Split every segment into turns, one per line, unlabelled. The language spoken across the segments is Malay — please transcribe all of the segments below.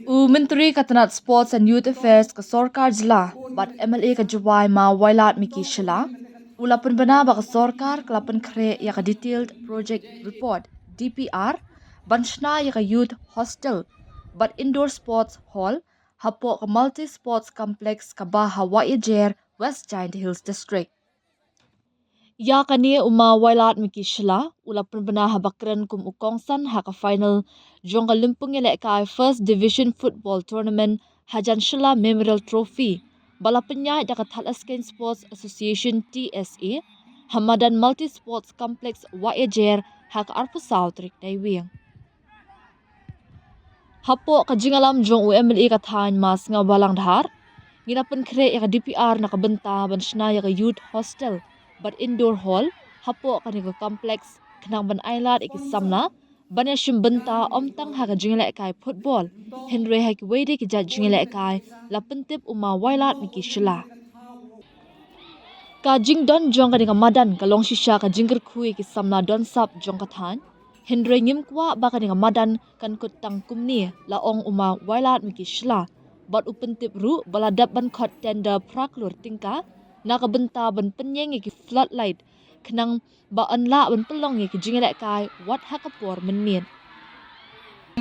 Menteri Katanat Sports and Youth Affairs ka Sorkar Jila, but MLA ka Juwai ma Wailat Miki Shila, ulapun bana ba ka Sorkar kelapan kre ya ka detailed project report DPR, banshna ya ka youth hostel, but indoor sports hall, hapo ka multi sports complex ka ba Hawaii Jer, West Giant Hills District. Ya kani uma Wailat Miki Shila, ulapun bana habakren kum ukongsan ha ka final jong ka limpung ka First Division Football Tournament Hajan Shila Memorial Trophy. Balapenya da ka Thalasken Sports Association TSA, Hamadan Multi Sports Complex Waejer ha ka Arpusau Trik Daiwing. Hapo ka jingalam jong UMLE ka than mas nga balang dhar, nginapan kre ya ka DPR na kabenta banshna ya ka youth hostel, but indoor hall, hapo kaniga complex, kanang ban ailat ikisamna, banya shimbenta omtang haka jingile kai football, Henry haki wede ki jat jingile kai, lapentip uma wailat miki shila. Ka jing don jong kaniga madan kalong shisha ka jingger kui kisamna don sap jong kathan, Henry ngim kwa ba kaniga madan kan kutang kumni laong uma wailat miki shila, but upentip ru baladap ban kot tender praklur tingka, nakabenta ban penyeng ki floodlight kenang ba anla ban pelong ki jingile kai wat hakapor menmin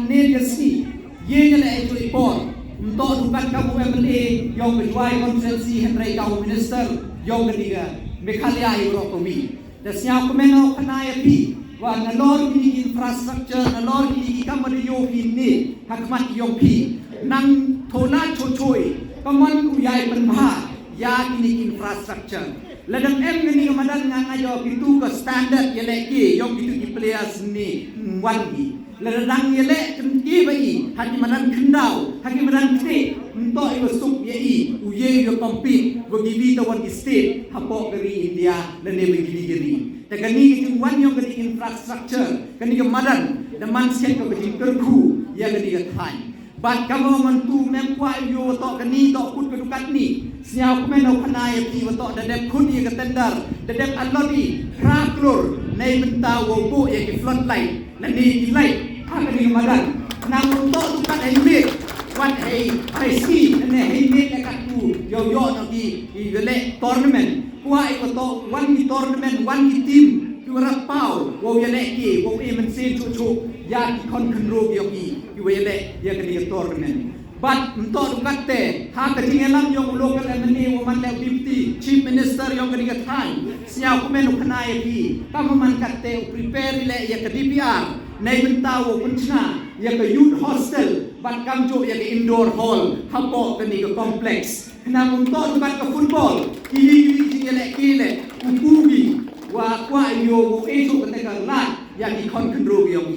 legacy yeng le itu report untuk dukat kamu MLA yang berjuai konferensi Henry kamu minister yang ketiga Mekhalia Eurokomi dan siapa meno kenaya pi wa nalor ni infrastructure nalor ni kamar yo ini hakmat yo pi nang thona chochoi kaman uyai penbah ya kini infrastructure ladang ni kamadan nga ngayo itu ke standard yele ki yung itu ki players ni wangi ladang yele ki bai haki madan kendau haki madan state untuk ibu sup ye uye yo compete bagi kita wan state hapo dari India dan ne bagi diri tegani ki wan yung kini infrastructure kani kamadan daman set ko kini terku ya kini kathai bat kamu mantu mempuai yo to kani to put kedukat ni siap meno kanai pi to dadep khuni ke tender dadep alori raklur nei benta wo bo ye ki floodlight na ni light ha kani madan nang to dukat ai mit wan ai si ne ai mit ka tu yo no ki gele tournament kuai ko to wan ki tournament wan ki team Kura pau, wo yele ki, wo e men se chu ya ki kon khnro yo ki yele ya kani tournament. But untuk dukatte, ha ka jingelam yung local MLA wo man le deputy chief minister yung kani kathai. Siya ko menu khanai ki, kam man katte prepare le ya ka DPR, nei benta wo punchna ya ka youth hostel, but kam jo ya ka indoor hall, hapo kani ka complex. Na untuk dukat ka football, kili jingele kile, ukubi wa kwa yo wo esu ketekan lat yang ikon kendro yang